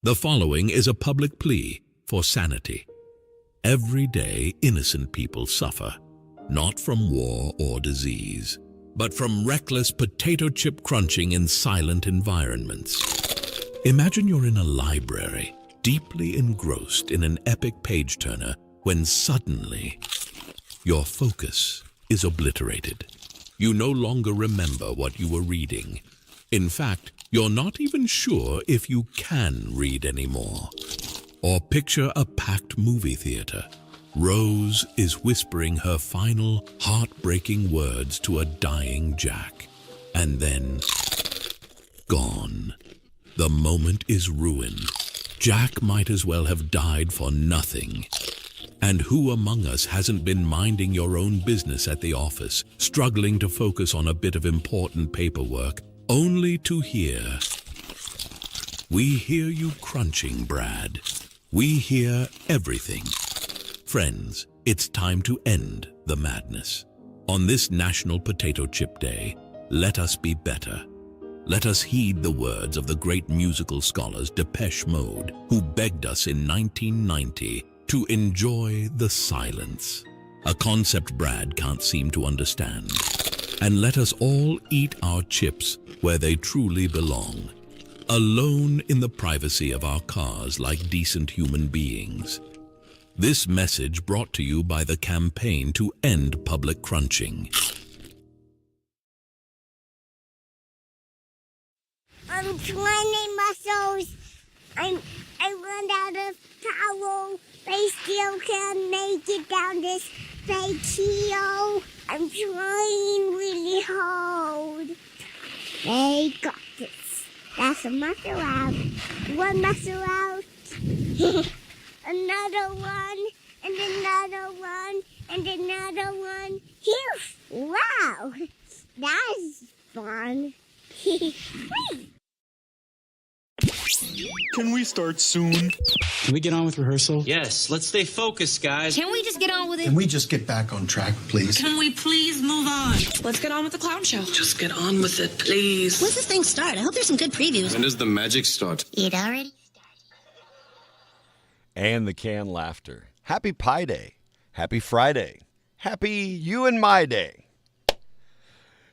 The following is a public plea for sanity. Every day, innocent people suffer, not from war or disease, but from reckless potato chip crunching in silent environments. Imagine you're in a library, deeply engrossed in an epic page-turner, when suddenly your focus is obliterated. You no longer remember what you were reading. In fact, you're not even sure if you can read anymore. Or picture a packed movie theater. Rose is whispering her final, heartbreaking words to a dying Jack. And then, gone. The moment is ruined. Jack might as well have died for nothing. And who among us hasn't been minding your own business at the office, struggling to focus on a bit of important paperwork, only to hear, "We hear you crunching, Brad. We hear everything." Friends, it's time to end the madness. On this National Potato Chip Day, let us be better. Let us heed the words of the great musical scholars Depeche Mode, who begged us in 1990 to enjoy the silence, a concept Brad can't seem to understand. And let us all eat our chips where they truly belong, alone in the privacy of our cars like decent human beings. This message brought to you by the campaign to end public crunching. I'm trying muscles. I run out of towel. I still can't make it down this patio. I'm trying really hard. They got this. That's a muscle out. One muscle out. Another one. And another one. And another one. Phew! Wow! That's fun. Can we start soon? Can we get on with rehearsal? Yes, let's stay focused, guys. Can we just get on with it? Can we just get back on track, please? Can we please move on? Let's get on with the clown show. Just get on with it, please. When's this thing start? I hope there's some good previews. When does the magic start? It already And the canned laughter. Happy Pie Day. Happy Friday. Happy You and My Day.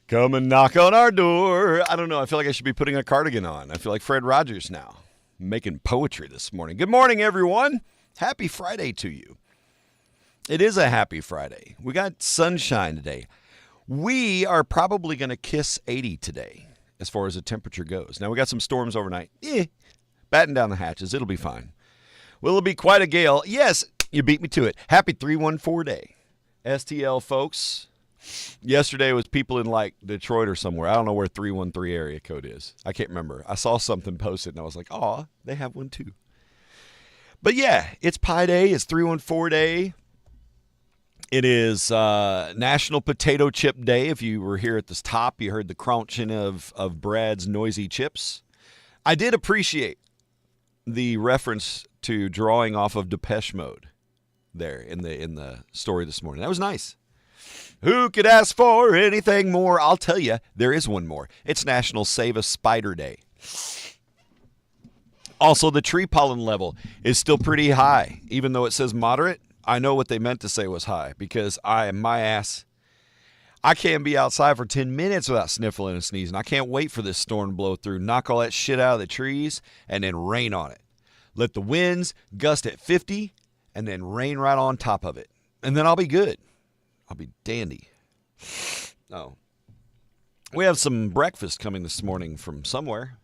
Come and knock on our door. I don't know. I feel like I should be putting a cardigan on. I feel like Fred Rogers now. Making poetry this morning. Good morning, everyone. Happy Friday to you. It is a happy Friday. We got sunshine today. We are probably going to kiss 80 today as far as the temperature goes. Now, we got some storms overnight. Batten down the hatches. It'll be fine. Will it be quite a gale? Yes, you beat me to it. Happy 314 day. STL, folks. Yesterday was people in like Detroit or somewhere. I don't know where 313 area code is. I can't remember. I saw something posted and I was like, "Aw, they have one too." But yeah, it's Pie Day. It's 314 day. It is National Potato Chip Day. If you were here at the top, you heard the crunching of Brad's noisy chips. I did appreciate the reference to drawing off of Depeche Mode there in the story this morning. That was nice. Who could ask for anything more? I'll tell you, there is one more. It's National Save a Spider Day. Also, the tree pollen level is still pretty high. Even though it says moderate, I know what they meant to say was high because I can't be outside for 10 minutes without sniffling and sneezing. I can't wait for this storm to blow through, knock all that shit out of the trees, and then rain on it. Let the winds gust at 50 and then rain right on top of it. And then I'll be good. I'll be dandy. Oh. We have some breakfast coming this morning from somewhere.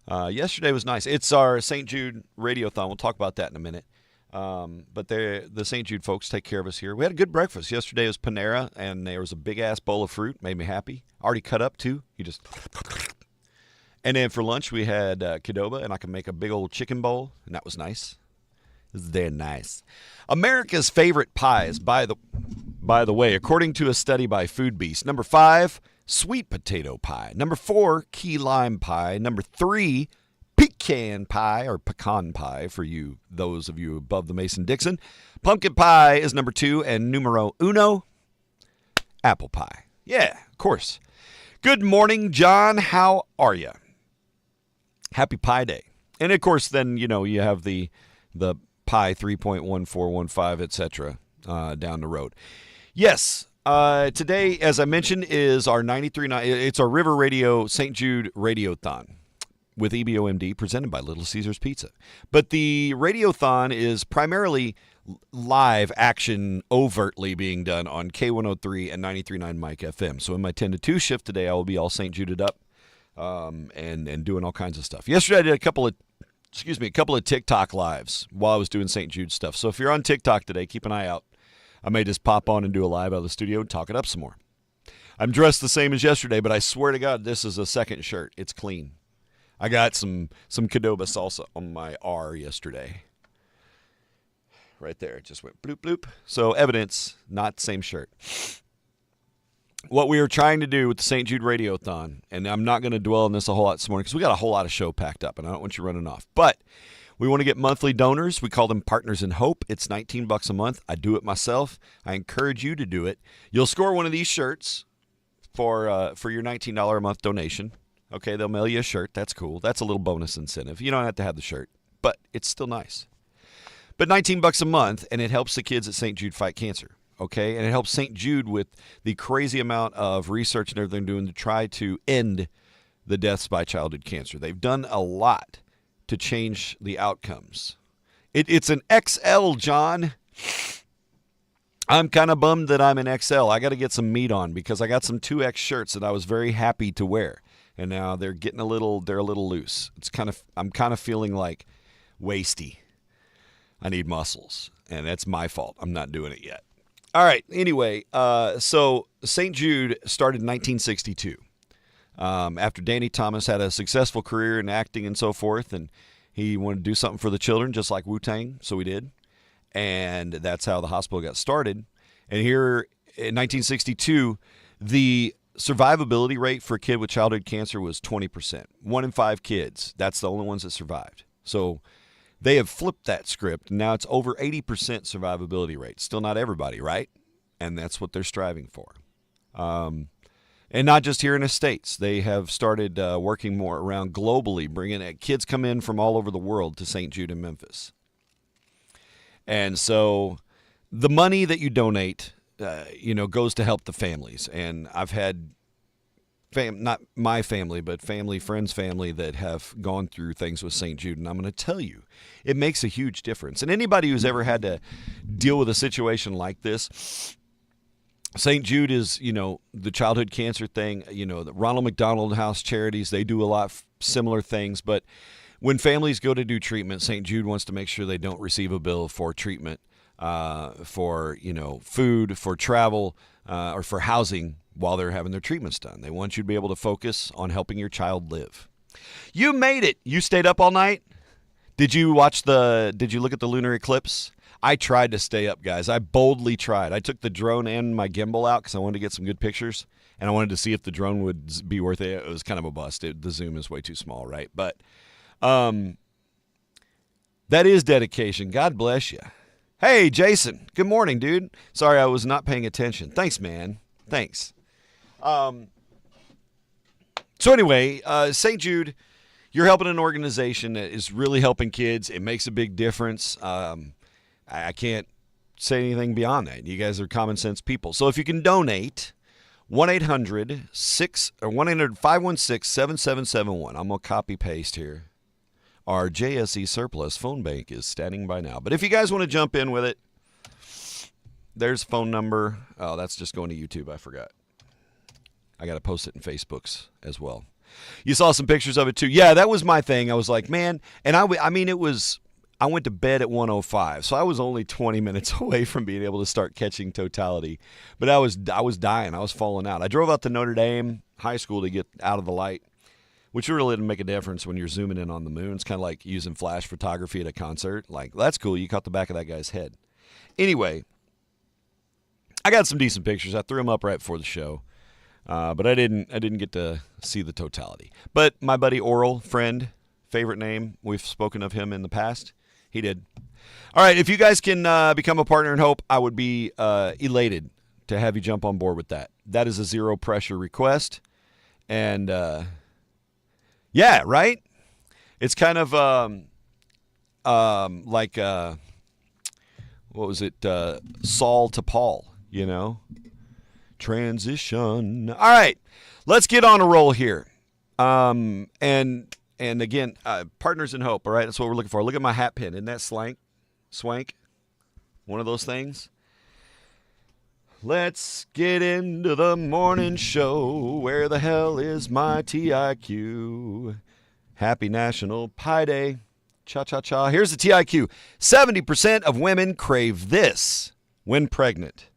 Yesterday was nice. It's our St. Jude Radiothon. We'll talk about that in a minute. But the St. Jude folks take care of us here. We had a good breakfast. Yesterday was Panera, and there was a big-ass bowl of fruit. Made me happy. Already cut up, too. You just... And then for lunch, we had Qdoba, and I can make a big old chicken bowl, and that was nice. It was very nice. America's favorite pies, by the way, according to a study by Food Beast. Number 5, sweet potato pie. Number 4, key lime pie. Number 3, pecan pie or pecan pie for you, those of you above the Mason-Dixon. Pumpkin pie is number 2, and numero uno, apple pie. Yeah, of course. Good morning, John. How are you? Happy Pie Day. And, of course, then, you have the Pi 3.1415, etc. Down the road. Yes, today, as I mentioned, is our 93.9. It's our River Radio St. Jude Radiothon with EBOMD, presented by Little Caesars Pizza. But the Radiothon is primarily live action overtly being done on K103 and 93.9 Mike FM. So in my 10 to 2 shift today, I will be all St. Juded up and doing all kinds of stuff. Yesterday, I did a couple of TikTok lives while I was doing St. Jude stuff. So if you're on TikTok today, keep an eye out. I may just pop on and do a live out of the studio and talk it up some more. I'm dressed the same as yesterday, but I swear to God, this is a second shirt. It's clean. I got some Qdoba salsa on my R yesterday. Right there. It just went bloop, bloop. So evidence, not same shirt. What we are trying to do with the St. Jude Radiothon, and I'm not going to dwell on this a whole lot this morning because we got a whole lot of show packed up, and I don't want you running off. But we want to get monthly donors. We call them Partners in Hope. It's $19 a month. I do it myself. I encourage you to do it. You'll score one of these shirts for your $19 a month donation. Okay, they'll mail you a shirt. That's cool. That's a little bonus incentive. You don't have to have the shirt, but it's still nice. But $19 a month, and it helps the kids at St. Jude fight cancer. Okay, and it helps St. Jude with the crazy amount of research and everything they're doing to try to end the deaths by childhood cancer. They've done a lot to change the outcomes. It's an XL, John. I'm kind of bummed that I'm an XL. I got to get some meat on because I got some 2X shirts that I was very happy to wear. And now they're a little loose. I'm kind of feeling like waisty. I need muscles, and that's my fault. I'm not doing it yet. All right. Anyway, so St. Jude started in 1962 after Danny Thomas had a successful career in acting and so forth, and he wanted to do something for the children, just like Wu-Tang, so he did. And that's how the hospital got started. And here in 1962, the survivability rate for a kid with childhood cancer was 20%. 1 in 5 kids. That's the only ones that survived. So they have flipped that script. Now it's over 80% survivability rate. Still not everybody, right? And that's what they're striving for. And not just here in the States. They have started working more around globally, bringing kids come in from all over the world to St. Jude in Memphis. And so the money that you donate, goes to help the families. And I've had not my family, but friends' family that have gone through things with St. Jude. And I'm going to tell you, it makes a huge difference. And anybody who's ever had to deal with a situation like this, St. Jude is, the childhood cancer thing, the Ronald McDonald House Charities, they do a lot of similar things. But when families go to do treatment, St. Jude wants to make sure they don't receive a bill for treatment, for, food, for travel, or for housing while they're having their treatments done. They want you to be able to focus on helping your child live. You made it. You stayed up all night? Did you look at the lunar eclipse? I tried to stay up, guys. I boldly tried. I took the drone and my gimbal out because I wanted to get some good pictures, and I wanted to see if the drone would be worth it. It was kind of a bust. The zoom is way too small, right? But that is dedication. God bless you. Hey, Jason. Good morning, dude. Sorry, I was not paying attention. Thanks, man. Thanks. So anyway, St. Jude, you're helping an organization that is really helping kids. It makes a big difference. I can't say anything beyond that. You guys are common sense people. So if you can donate, 1-800-516-7771. I'm going to copy paste here. Our JSE Surplus phone bank is standing by now. But if you guys want to jump in with it, there's a phone number. Oh, that's just going to YouTube. I forgot. I got to post it in Facebook's as well. You saw some pictures of it too. Yeah, that was my thing. I was like, man, and I went to bed at 1:05, so I was only 20 minutes away from being able to start catching totality. But I was dying. I was falling out. I drove out to Notre Dame High School to get out of the light, which really didn't make a difference when you're zooming in on the moon. It's kind of like using flash photography at a concert. Like, that's cool. You caught the back of that guy's head. Anyway, I got some decent pictures. I threw them up right before the show. But I didn't get to see the totality. But my buddy Oral, friend, favorite name, we've spoken of him in the past. He did. All right, if you guys can become a partner in hope, I would be elated to have you jump on board with that. That is a zero pressure request. And yeah, right? It's kind of like what was it? Saul to Paul, you know? Transition. All right, let's get on a roll here. And again, partners in hope. All right, that's what we're looking for. Look at my hat pin. Isn't that swank? One of those things. Let's get into the morning show. Where the hell is my TIQ? Happy National Pie Day. Cha-cha-cha. Here's the TIQ. 70% of women crave this when pregnant.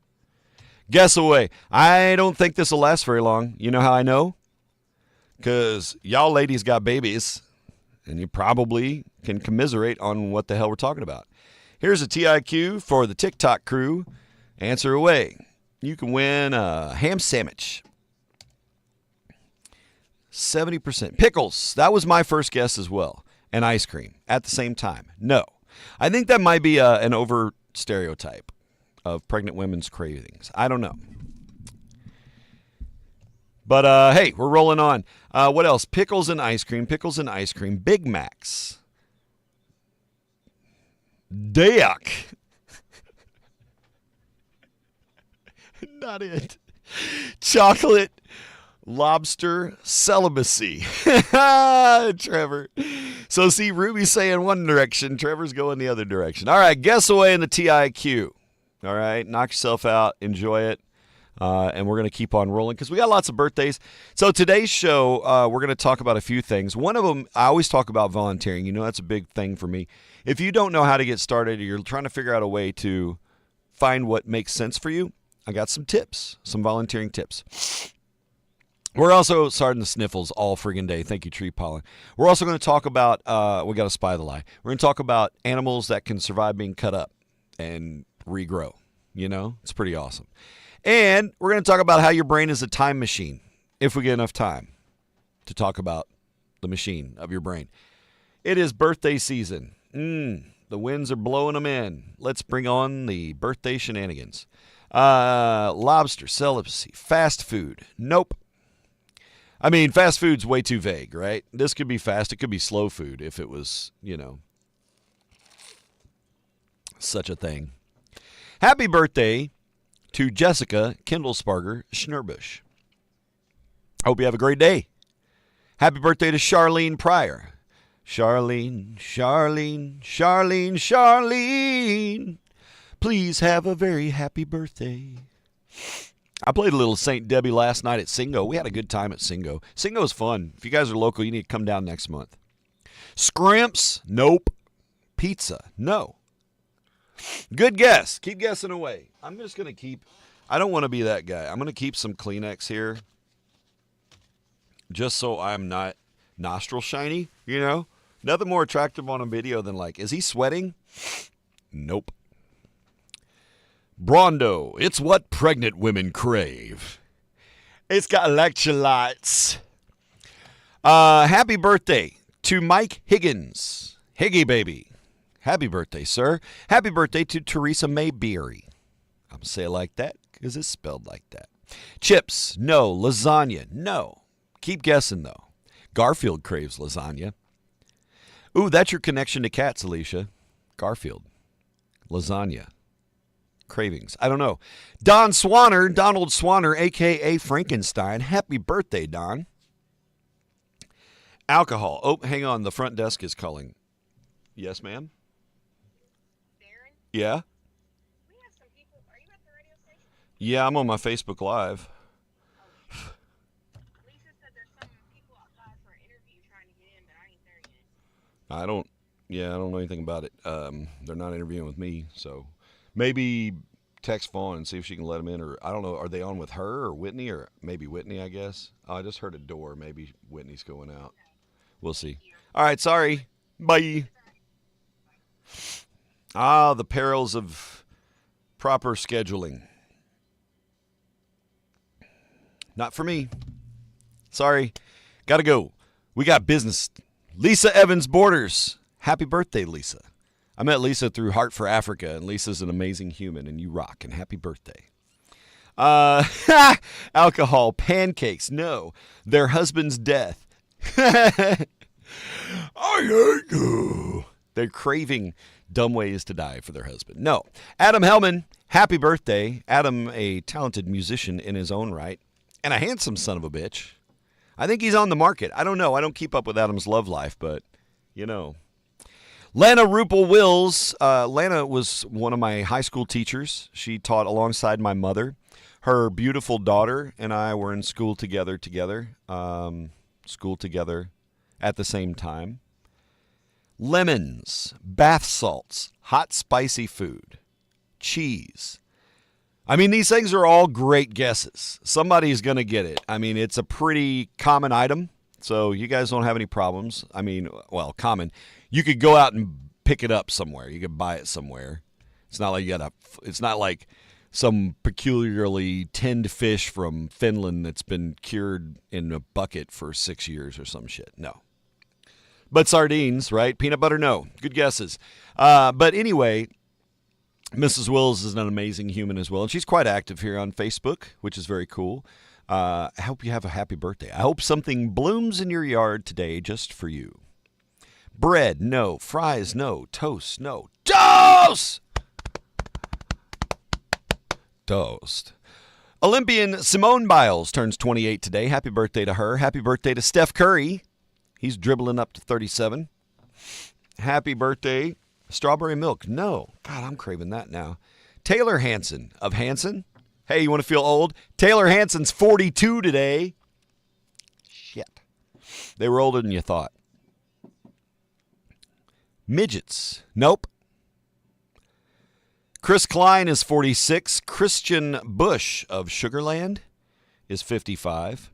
Guess away. I don't think this will last very long. You know how I know? Because y'all ladies got babies, and you probably can commiserate on what the hell we're talking about. Here's a TIQ for the TikTok crew. Answer away. You can win a ham sandwich. 70%. Pickles. That was my first guess as well. And ice cream at the same time. No. I think that might be an over stereotype of pregnant women's cravings. I don't know. But, hey, we're rolling on. What else? Pickles and ice cream. Pickles and ice cream. Big Macs. Dick. Not it. Chocolate. Lobster. Celibacy. Trevor. So, see, Ruby's saying one direction. Trevor's going the other direction. All right, guess away in the TIQ. All right, knock yourself out. Enjoy it. And we're going to keep on rolling because we got lots of birthdays. So today's show, we're going to talk about a few things. One of them, I always talk about volunteering. You know, that's a big thing for me. If you don't know how to get started or you're trying to figure out a way to find what makes sense for you, I got some tips, some volunteering tips. We're also starting the sniffles all friggin' day. Thank you, Tree Pollen. We're also going to talk about, we got to spy the lie. We're going to talk about animals that can survive being cut up and regrow. You know, it's pretty awesome. And we're going to talk about how your brain is a time machine, if we get enough time to talk about the machine of your brain. It is birthday season. The winds are blowing them in. Let's bring on the birthday shenanigans. Lobster, celibacy, fast food. Nope. I mean, fast food's way too vague, right? This could be fast. It could be slow food if it was, you know, such a thing. Happy birthday to Jessica Kindlesparger Schnurbush. I hope you have a great day. Happy birthday to Charlene Pryor. Charlene. Please have a very happy birthday. I played a little St. Debbie last night at Singo. We had a good time at Singo. Singo is fun. If you guys are local, you need to come down next month. Scrimps? Nope. Pizza? No. Good guess. Keep guessing away. I'm just going to keep, I don't want to be that guy. I'm going to keep some Kleenex here just so I'm not nostril shiny, you know? Nothing more attractive on a video than like, is he sweating? Nope. Brondo. It's what pregnant women crave. It's got electrolytes. Happy birthday to Mike Higgins. Higgy baby. Happy birthday, sir. Happy birthday to Teresa May Beery. I'm going to say it like that because it's spelled like that. Chips, no. Lasagna, no. Keep guessing, though. Garfield craves lasagna. Ooh, that's your connection to cats, Alicia. Garfield. Lasagna. Cravings. I don't know. Donald Swanner, a.k.a. Frankenstein. Happy birthday, Don. Alcohol. Oh, hang on. The front desk is calling. Yes, ma'am? Yeah? We have some people. Are you at the radio station? Yeah, I'm on my Facebook Live. Lisa said there's some people outside for an interview trying to get in, but I ain't there yet. I don't know anything about it. They're not interviewing with me, so maybe text Vaughn and see if she can let them in, or I don't know, are they on with her or Whitney, or maybe Whitney, I guess. Oh, I just heard a door. Maybe Whitney's going out. We'll see. All right, sorry. Bye. The perils of proper scheduling. Not for me. Sorry. Gotta go. We got business. Lisa Evans Borders. Happy birthday, Lisa. I met Lisa through Heart for Africa, and Lisa's an amazing human, and you rock, and happy birthday. Alcohol, pancakes, no. Their husband's death. I hate you. They're craving dumb ways to die for their husband. No. Adam Hellman, happy birthday. Adam, a talented musician in his own right, and a handsome son of a bitch. I think he's on the market. I don't know. I don't keep up with Adam's love life, but, you know. Lana Rupel Wills. Lana was one of my high school teachers. She taught alongside my mother. Her beautiful daughter and I were in school together at the same time. Lemons, bath salts, hot spicy food, cheese. I mean, these things are all great guesses. Somebody's going to get it. I mean, it's a pretty common item, so you guys don't have any problems. I mean, well, common. You could go out and pick it up somewhere. You could buy it somewhere. It's not like it's not like some peculiarly tinned fish from Finland that's been cured in a bucket for 6 years or some shit. No. But sardines, right? Peanut butter, no. Good guesses. But anyway, Mrs. Wills is an amazing human as well. And she's quite active here on Facebook, which is very cool. I hope you have a happy birthday. I hope something blooms in your yard today just for you. Bread, no. Fries, no. Toast, no. Toast! Toast. Olympian Simone Biles turns 28 today. Happy birthday to her. Happy birthday to Steph Curry. He's dribbling up to 37. Happy birthday. Strawberry milk. No. God, I'm craving that now. Taylor Hanson of Hanson. Hey, you want to feel old? Taylor Hanson's 42 today. Shit. They were older than you thought. Midgets. Nope. Chris Klein is 46. Christian Bush of Sugarland is 55.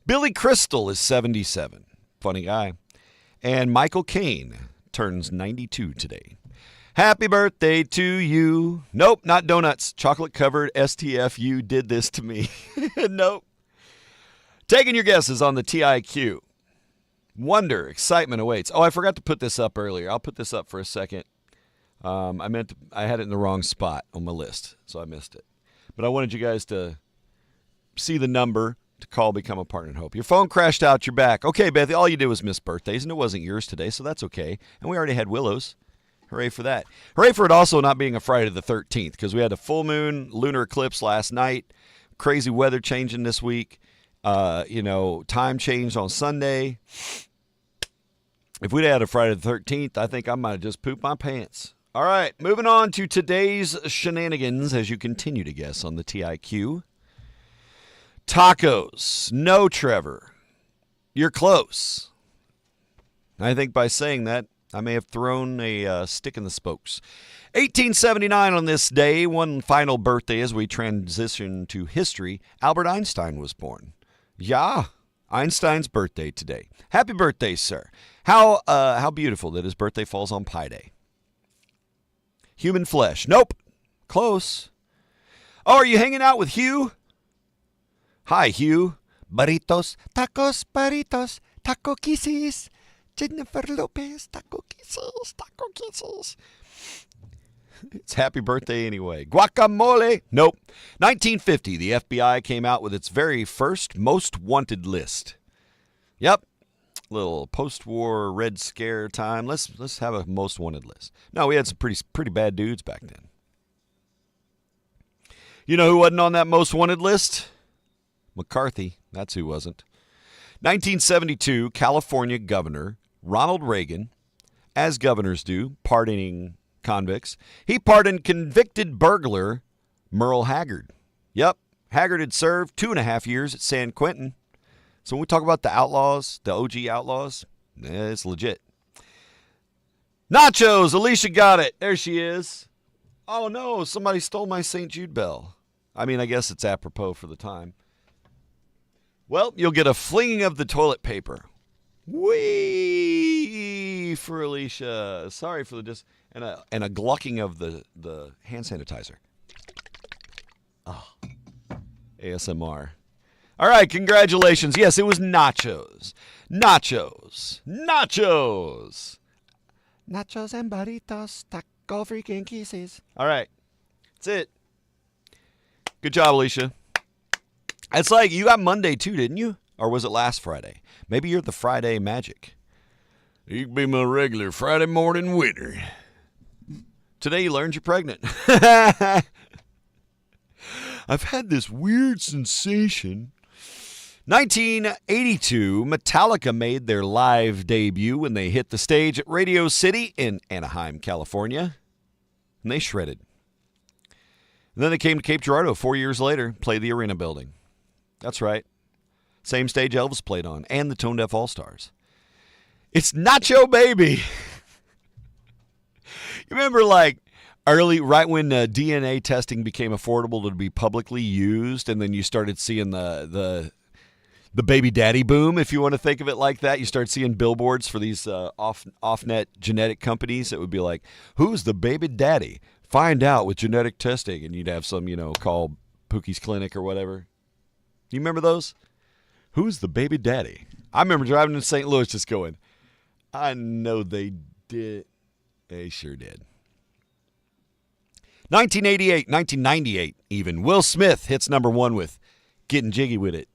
Billy Crystal is 77. Funny guy. And Michael Caine turns 92 today. Happy birthday to you. Nope, not donuts. Chocolate-covered STFU did this to me. Nope. Taking your guesses on the TIQ. Wonder, excitement awaits. Oh, I forgot to put this up earlier. I'll put this up for a second. I had it in the wrong spot on my list, so I missed it. But I wanted you guys to see the number to call Become a Partner in Hope. Your phone crashed out, you're back. Okay, Beth, all you did was miss birthdays, and it wasn't yours today, so that's okay. And we already had Willow's. Hooray for that. Hooray for it also not being a Friday the 13th, because we had a full moon, lunar eclipse last night, crazy weather changing this week, time changed on Sunday. If we'd had a Friday the 13th, I think I might have just pooped my pants. All right, moving on to today's shenanigans as you continue to guess on the TIQ. Tacos. No, Trevor. You're close. I think by saying that, I may have thrown a stick in the spokes. 1879 on this day, one final birthday as we transition to history, Albert Einstein was born. Yeah, Einstein's birthday today. Happy birthday, sir. How beautiful that his birthday falls on Pi Day. Human flesh. Nope. Close. Oh, are you hanging out with Hugh? Hi, Hugh. Burritos, tacos, burritos, taco kisses. Jennifer Lopez, taco kisses, taco kisses. It's happy birthday anyway. Guacamole. Nope. 1950, the FBI came out with its very first most wanted list. Yep. Little post-war Red Scare time. Let's have a most wanted list. No, we had some pretty bad dudes back then. You know who wasn't on that most wanted list? McCarthy. That's who wasn't. 1972, California Governor Ronald Reagan, as governors do, pardoning convicts. He pardoned convicted burglar Merle Haggard. Yep, Haggard had served 2.5 years at San Quentin. So when we talk about the outlaws, the OG outlaws, it's legit. Nachos, Alicia got it. There she is. Oh no, somebody stole my St. Jude bell. I mean, I guess it's apropos for the time. Well, you'll get a flinging of the toilet paper. Whee for Alicia. Sorry for the and a glucking of the hand sanitizer. Oh, ASMR. All right, congratulations. Yes, it was nachos. Nachos. Nachos. Nachos and burritos, taco freaking kisses. All right, that's it. Good job, Alicia. It's like you got Monday too, didn't you? Or was it last Friday? Maybe you're the Friday magic. You can be my regular Friday morning winner. Today you learned you're pregnant. I've had this weird sensation. 1982, Metallica made their live debut when they hit the stage at Radio City in Anaheim, California. And they shredded. And then they came to Cape Girardeau 4 years later, played the Arena building. That's right. Same stage Elvis played on, and the Tone Deaf All-Stars. It's Nacho Baby. You remember, like, right when DNA testing became affordable to be publicly used, and then you started seeing the baby daddy boom, if you want to think of it like that. You start seeing billboards for these off-net genetic companies that would be like, who's the baby daddy? Find out with genetic testing. And you'd have some, call Pookie's Clinic or whatever. You remember those? Who's the baby daddy? I remember driving to St. Louis just going, I know they did. They sure did. 1998 even. Will Smith hits number one with Getting Jiggy With It.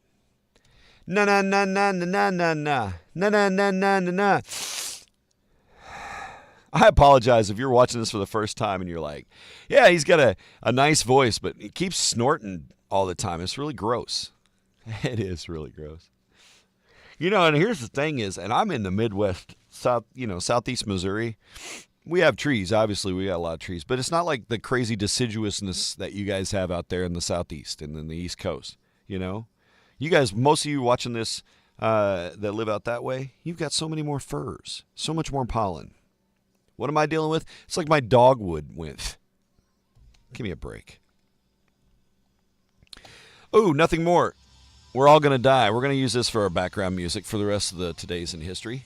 Na na na na na na na na na na na na na na. I apologize if you're watching this for the first time and you're like, yeah, he's got a nice voice, but he keeps snorting all the time. It's really gross. It is really gross. And here's the thing is, and I'm in the Midwest, southeast Missouri. We have trees. Obviously, we got a lot of trees, but it's not like the crazy deciduousness that you guys have out there in the southeast and in the East Coast. You guys, most of you watching this that live out that way, you've got so many more furs, so much more pollen. What am I dealing with? It's like my dogwood went. Give me a break. Oh, nothing more. We're all going to die. We're going to use this for our background music for the rest of the Todays in History.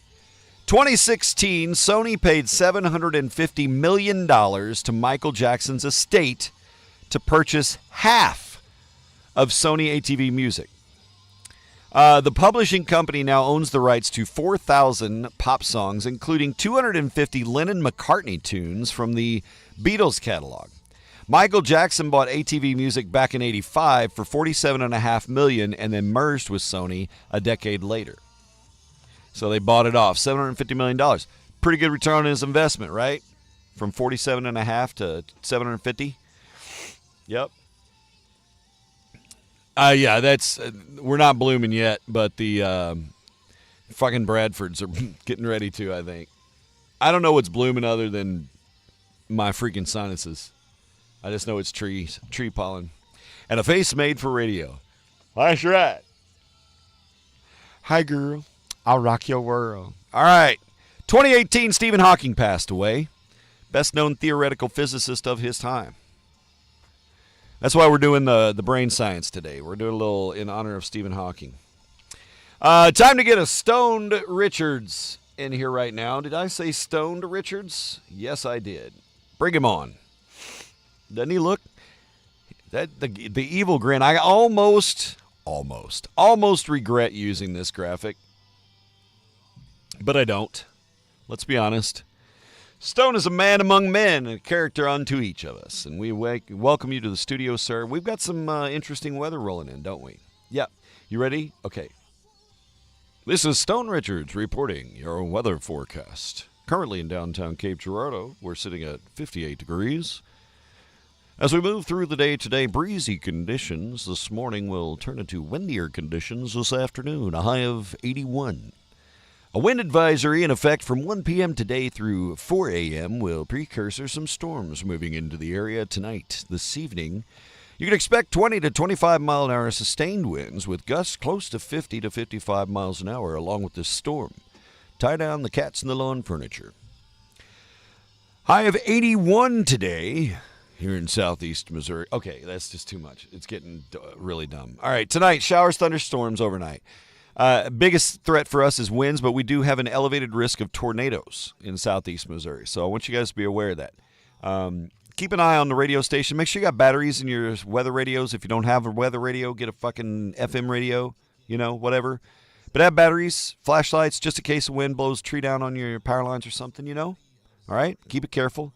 2016, Sony paid $750 million to Michael Jackson's estate to purchase half of Sony ATV Music. The publishing company now owns the rights to 4,000 pop songs, including 250 Lennon-McCartney tunes from the Beatles catalog. Michael Jackson bought ATV Music back in '85 for $47.5 million and then merged with Sony a decade later. So they bought it off, $750 million. Pretty good return on his investment, right? From $47.5 to $750. Yep. Yeah, that's we're not blooming yet, but the fucking Bradfords are getting ready to, I think. I don't know what's blooming other than my freaking sinuses. I just know it's tree pollen. And a face made for radio. That's right. Hi, girl. I'll rock your world. All right. 2018, Stephen Hawking passed away. Best known theoretical physicist of his time. That's why we're doing the brain science today. We're doing a little in honor of Stephen Hawking. Time to get a Stoned Richards in here right now. Did I say Stoned Richards? Yes, I did. Bring him on. Doesn't he look? The evil grin. I almost regret using this graphic. But I don't. Let's be honest. Stone is a man among men, a character unto each of us. And we welcome you to the studio, sir. We've got some interesting weather rolling in, don't we? Yep. You ready? Okay. This is Stone Richards reporting your weather forecast. Currently in downtown Cape Girardeau, we're sitting at 58 degrees. As we move through the day today, breezy conditions this morning will turn into windier conditions this afternoon, a high of 81. A wind advisory in effect from 1 p.m. today through 4 a.m. will precursor some storms moving into the area tonight. This evening, you can expect 20 to 25 mile an hour sustained winds with gusts close to 50 to 55 miles an hour along with this storm. Tie down the cats and the lawn furniture. High of 81 today here in southeast Missouri. Okay, that's just too much. It's getting really dumb. All right, tonight, showers, thunderstorms overnight. Biggest threat for us is winds, but we do have an elevated risk of tornadoes in southeast Missouri. So I want you guys to be aware of that. Keep an eye on the radio station. Make sure you got batteries in your weather radios. If you don't have a weather radio, get a fucking FM radio, whatever. But have batteries, flashlights, just in case the wind blows a tree down on your power lines or something, All right? Keep it careful.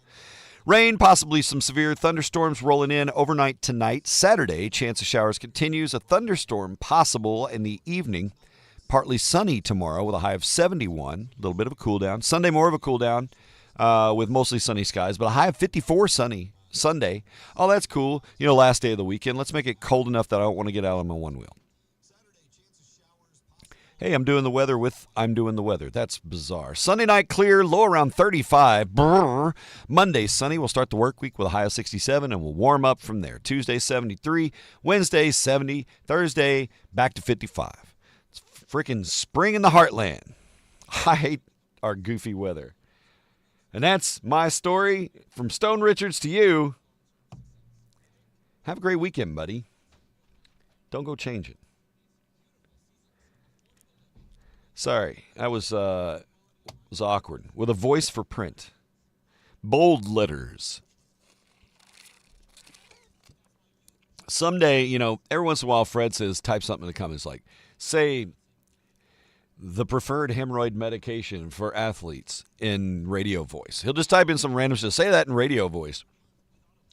Rain, possibly some severe thunderstorms rolling in overnight tonight. Saturday, chance of showers continues. A thunderstorm possible in the evening. partly sunny tomorrow with a high of 71, a little bit of a cool down. Sunday, more of a cool down with mostly sunny skies, but a high of 54 sunny Sunday. Oh, that's cool. Last day of the weekend. Let's make it cold enough that I don't want to get out on my one wheel. Hey, I'm doing the weather. That's bizarre. Sunday night clear, low around 35. Brr. Monday sunny. We'll start the work week with a high of 67, and we'll warm up from there. Tuesday 73, Wednesday 70, Thursday back to 55. It's freaking spring in the heartland. I hate our goofy weather. And that's my story from Stone Richards to you. Have a great weekend, buddy. Don't go change it. Sorry, that was awkward. With a voice for print. Bold letters. Someday, every once in a while Fred says, type something in the comments like, say, the preferred hemorrhoid medication for athletes in radio voice. He'll just type in some random stuff. Say that in radio voice.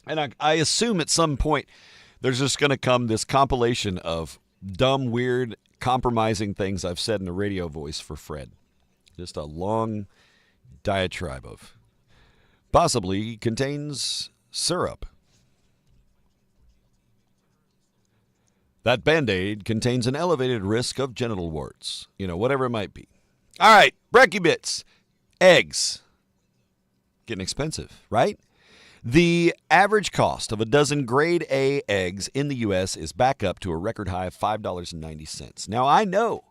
And I assume at some point there's just going to come this compilation of dumb, weird, compromising things I've said in the radio voice for Fred. Just a long diatribe of possibly contains syrup. That Band-Aid contains an elevated risk of genital warts. Whatever it might be. All right, Brekkie Bits. Eggs. Getting expensive, right? The average cost of a dozen grade A eggs in the U.S. is back up to a record high of $5.90. Now, I know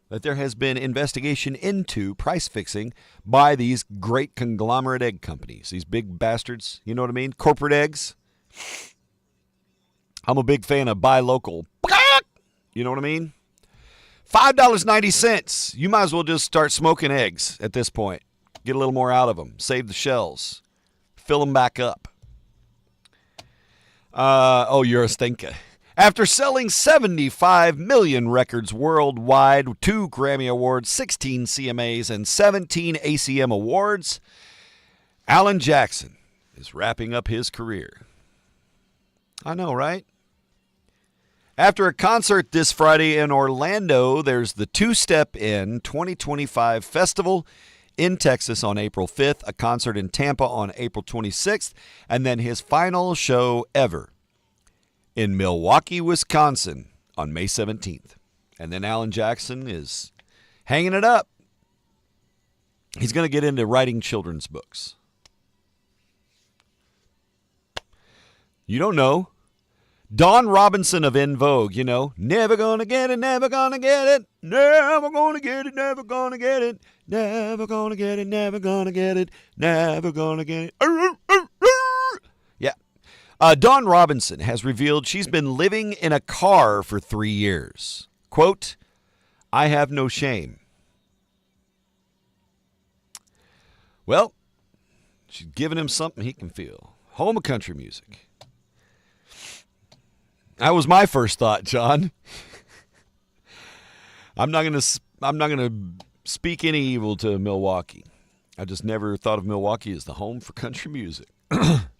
that there has been investigation into price fixing by these great conglomerate egg companies, these big bastards, you know what I mean? Corporate eggs. I'm a big fan of buy local. You know what I mean? $5.90. You might as well just start smoking eggs at this point. Get a little more out of them. Save the shells. Fill them back up. You're a stinker. After selling 75 million records worldwide, 2 Grammy Awards, 16 CMAs, and 17 ACM Awards, Alan Jackson is wrapping up his career. I know, right? After a concert this Friday in Orlando, there's the Two Step In 2025 Festival in Texas on April 5th, a concert in Tampa on April 26th, and then his final show ever in Milwaukee, Wisconsin on May 17th. And then Alan Jackson is hanging it up. He's going to get into writing children's books. You don't know. Don Robinson of En Vogue, never gonna get it, never gonna get it, never gonna get it, never gonna get it, never gonna get it, never gonna get it, never gonna get it. Yeah. Dawn Robinson has revealed she's been living in a car for 3 years. Quote, I have no shame. Well, she's giving him something he can feel. Home of country music. That was my first thought, John. I'm not gonna speak any evil to Milwaukee. I just never thought of Milwaukee as the home for country music.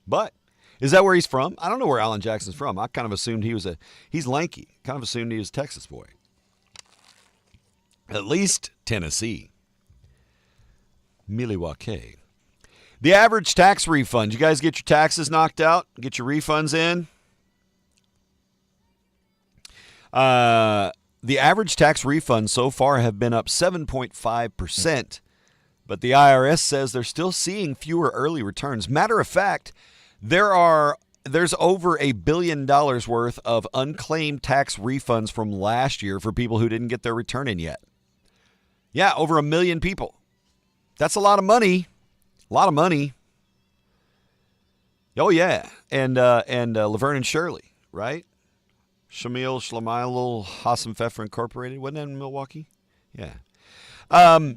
But is that where he's from? I don't know where Alan Jackson's from. I kind of assumed he's lanky. Kind of assumed he was a Texas boy. At least Tennessee. Milwaukee. The average tax refund. You guys get your taxes knocked out? Get your refunds in? The average tax refunds so far have been up 7.5%, but the IRS says they're still seeing fewer early returns. Matter of fact, there's over $1 billion worth of unclaimed tax refunds from last year for people who didn't get their return in yet. Yeah, over 1 million people. That's a lot of money. A lot of money. Oh, yeah. And Laverne and Shirley, right? Shamil Shlamil Hassam Pfeffer Incorporated. Wasn't that in Milwaukee? Yeah. I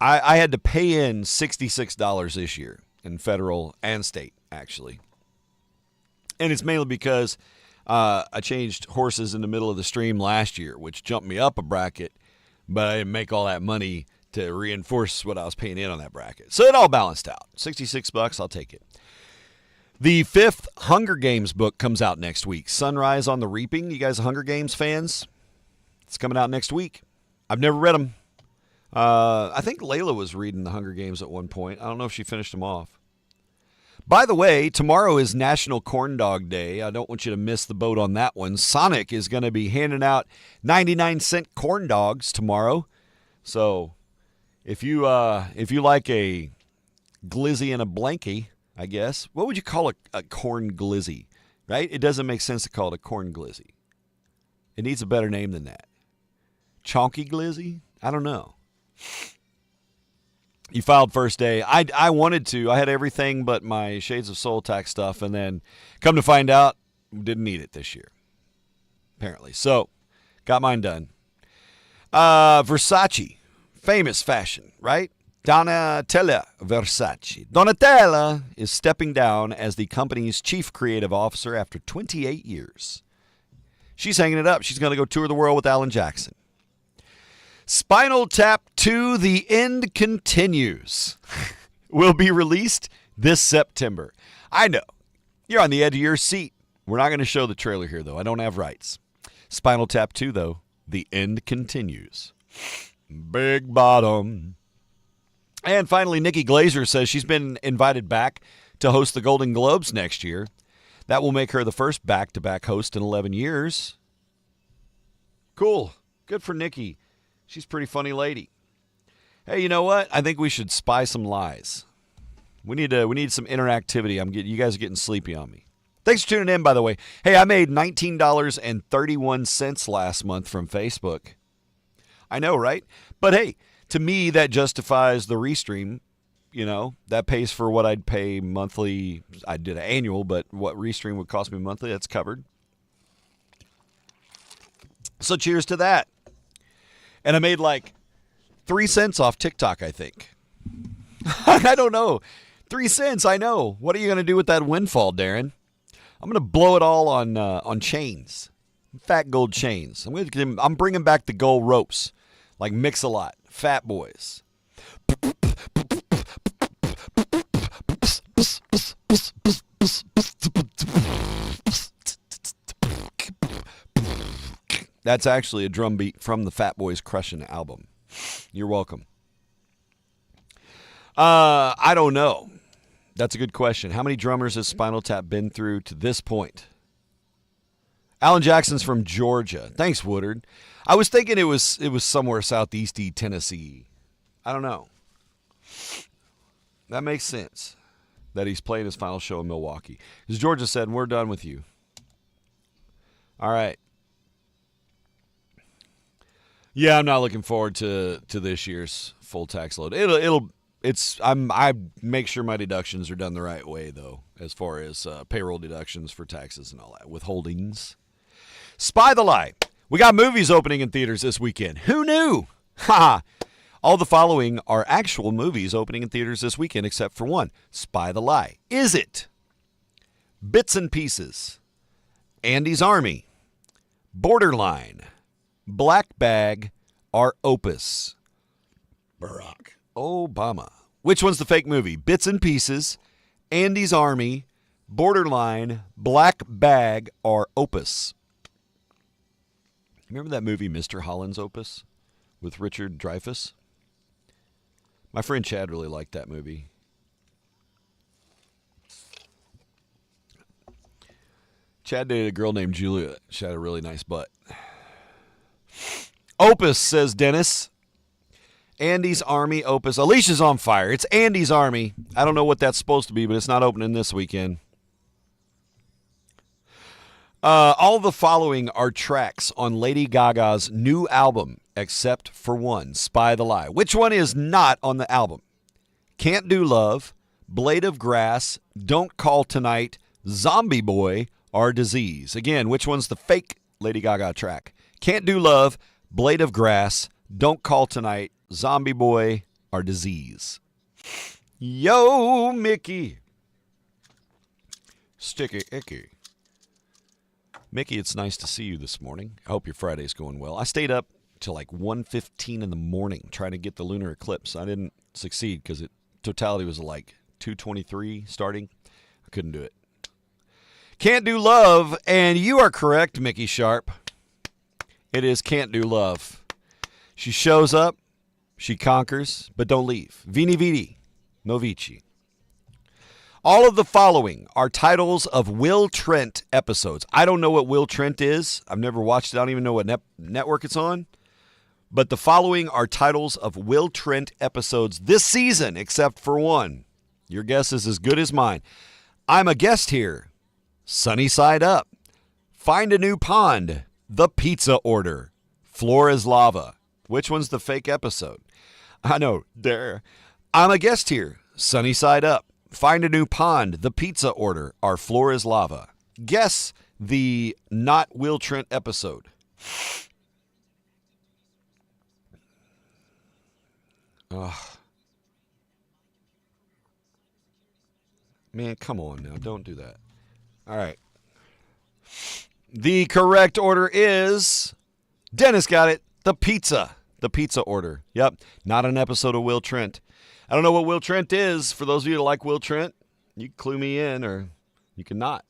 had to pay in $66 this year in federal and state, actually. And it's mainly because I changed horses in the middle of the stream last year, which jumped me up a bracket, but I didn't make all that money to reinforce what I was paying in on that bracket. So it all balanced out. $66, I'll take it. The 5th Hunger Games book comes out next week. Sunrise on the Reaping. You guys Hunger Games fans? It's coming out next week. I've never read them. I think Layla was reading The Hunger Games at one point. I don't know if she finished them off. By the way, tomorrow is National Corn Dog Day. I don't want you to miss the boat on that one. Sonic is going to be handing out 99-cent corn dogs tomorrow. So if you like a glizzy and a blankie, I guess, what would you call a corn glizzy, right? It doesn't make sense to call it a corn glizzy. It needs a better name than that. Chonky glizzy? I don't know. You filed first day. I wanted to. I had everything but my Shades of Soul tax stuff, and then come to find out, didn't need it this year, apparently. So, got mine done. Versace, famous fashion, right? Donatella Versace. Donatella is stepping down as the company's chief creative officer after 28 years. She's hanging it up. She's going to go tour the world with Alan Jackson. Spinal Tap 2, The End Continues, will be released this September. I know. You're on the edge of your seat. We're not going to show the trailer here, though. I don't have rights. Spinal Tap 2, though, The End Continues. Big bottom. And finally, Nikki Glaser says she's been invited back to host the Golden Globes next year. That will make her the first back-to-back host in 11 years. Cool. Good for Nikki. She's a pretty funny lady. Hey, you know what? I think we should spy some lies. We need some interactivity. You guys are getting sleepy on me. Thanks for tuning in, by the way. Hey, I made $19.31 last month from Facebook. I know, right? But hey, to me, that justifies the restream. You know, that pays for what I'd pay monthly. I did an annual, but what restream would cost me monthly, that's covered. So cheers to that. And I made like 3 cents off TikTok, I think. I don't know. 3 cents, I know. What are you going to do with that windfall, Darren? I'm going to blow it all on chains. Fat gold chains. I'm bringing back the gold ropes. Like Mix-a-Lot. Fat Boys. That's actually a drum beat from the Fat Boys Crushin' album. You're welcome. I don't know. That's a good question. How many drummers has Spinal Tap been through to this point? Alan Jackson's from Georgia. Thanks, Woodard. I was thinking it was somewhere southeasty Tennessee. I don't know. That makes sense that he's playing his final show in Milwaukee. Because Georgia said, we're done with you. All right. Yeah, I'm not looking forward to this year's full tax load. I make sure my deductions are done the right way, though, as far as payroll deductions for taxes and all that. Withholdings. Spy the Lie. We got movies opening in theaters this weekend. Who knew? Ha! All the following are actual movies opening in theaters this weekend, except for one. Spy the Lie. Is it Bits and Pieces, Andy's Army, Borderline, Black Bag, or Opus? Barack Obama. Which one's the fake movie? Bits and Pieces, Andy's Army, Borderline, Black Bag, or Opus? Remember that movie, Mr. Holland's Opus, with Richard Dreyfuss? My friend Chad really liked that movie. Chad dated a girl named Julia. She had a really nice butt. Opus, says Dennis. Andy's Army, Opus. Alicia's on fire. It's Andy's Army. I don't know what that's supposed to be, but it's not opening this weekend. All the following are tracks on Lady Gaga's new album, except for one, Spy the Lie. Which one is not on the album? Can't Do Love, Blade of Grass, Don't Call Tonight, Zombie Boy, or Disease. Again, which one's the fake Lady Gaga track? Can't Do Love, Blade of Grass, Don't Call Tonight, Zombie Boy, or Disease. Yo, Mickey. Sticky icky. Mickey, it's nice to see you this morning. I hope your Friday's going well. I stayed up till like 1:15 in the morning trying to get the lunar eclipse. I didn't succeed because totality was like 2:23 starting. I couldn't do it. Can't Do Love, and you are correct, Mickey Sharp. It is Can't Do Love. She shows up, she conquers, but don't leave. Vini Vidi, no vici. All of the following are titles of Will Trent episodes. I don't know what Will Trent is. I've never watched it. I don't even know what network it's on. But the following are titles of Will Trent episodes this season, except for one. Your guess is as good as mine. I'm a Guest Here. Sunny Side Up. Find a New Pond. The Pizza Order. Floor is Lava. Which one's the fake episode? I know. There. I'm a Guest Here. Sunny Side Up. Find a New Pond. The Pizza Order. Our Floor is Lava. Guess the not Will Trent episode. Ugh. Man, come on now. Don't do that. All right. The correct order is... Dennis got it. The Pizza. The Pizza Order. Yep. Not an episode of Will Trent. I don't know what Will Trent is. For those of you that like Will Trent, you can clue me in or you can not.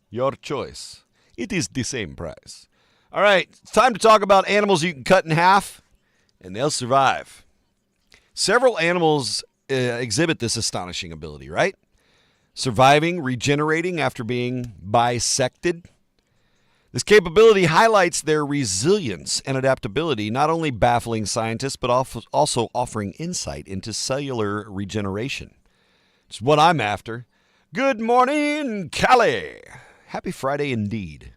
Your choice. It is the same price. All right. It's time to talk about animals you can cut in half and they'll survive. Several animals exhibit this astonishing ability, right? Surviving, regenerating after being bisected. This capability highlights their resilience and adaptability, not only baffling scientists, but also offering insight into cellular regeneration. It's what I'm after. Good morning, Cali. Happy Friday indeed.